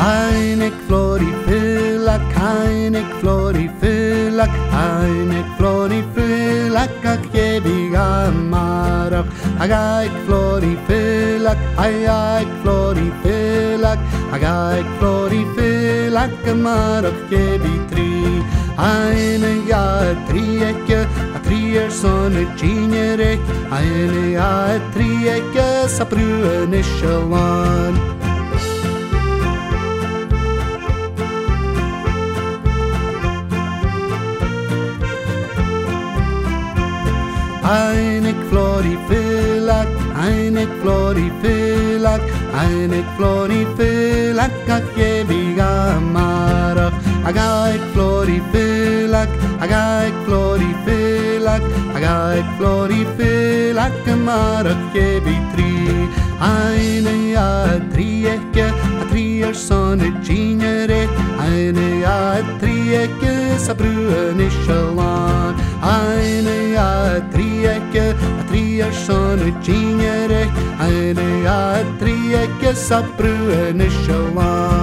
Einig florifylak, einig florifylak, einig florifylak, ak jebiga marach. Agaik florifylak, ayaik florifylak, agaik florifylak, marach jebi tri. Eine ja trieke, a trier sonne ginjerek, eine ja trieke, sa bruen ischelan. Einig florifylak, einig florifylak, einig florifylak, ak jebiga marach. Agaik florifylak, agaik florifylak, agaik florifylak, marach jebi tri. Eine ja trieke, a trier sonne ginjerek, eine ja trieke, sa bruen ischelan. Eine ja trieke, a trier sonne ginjerek, eine ja trieke, sa bruen ischelan.